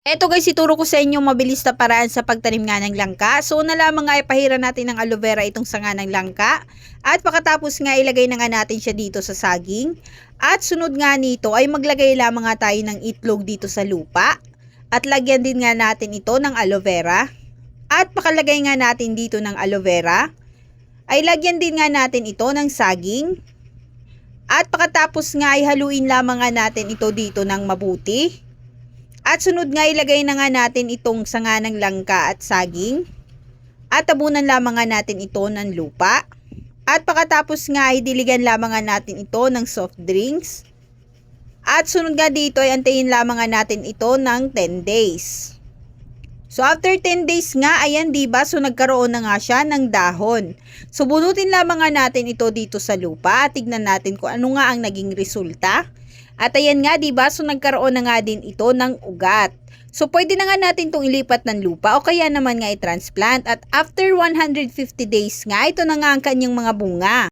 Eto guys, ituro ko sa inyo mabilis na paraan sa pagtanim nga ng langka. So una lamang nga ipahira natin ng aloe vera itong sanga ng langka. At pagkatapos nga ilagay na nga natin siya dito sa saging. At sunod nga nito ay maglagay lamang nga tayo ng itlog dito sa lupa. At lagyan din nga natin ito ng aloe vera. At pakalagay nga natin dito ng aloe vera, ay lagyan din nga natin ito ng saging. At pagkatapos nga ay haluin lamang nga natin ito dito ng mabuti. At sunod nga ilagay na nga natin itong sanga ng langka at saging. At tabunan lamang nga natin ito ng lupa. At pagkatapos nga ay diligan lamang nga natin ito ng soft drinks. At sunod nga dito ay antayin lamang nga natin ito ng 10 days. So after 10 days nga, ayan diba, so nagkaroon na nga siya ng dahon. So bunutin lamang nga natin ito dito sa lupa at tignan natin kung ano nga ang naging resulta. At ayan nga diba, so nagkaroon na nga din ito ng ugat. So pwede na nga natin itong ilipat ng lupa o kaya naman nga i-transplant. At after 150 days nga, ito na nga ang kanyang mga bunga.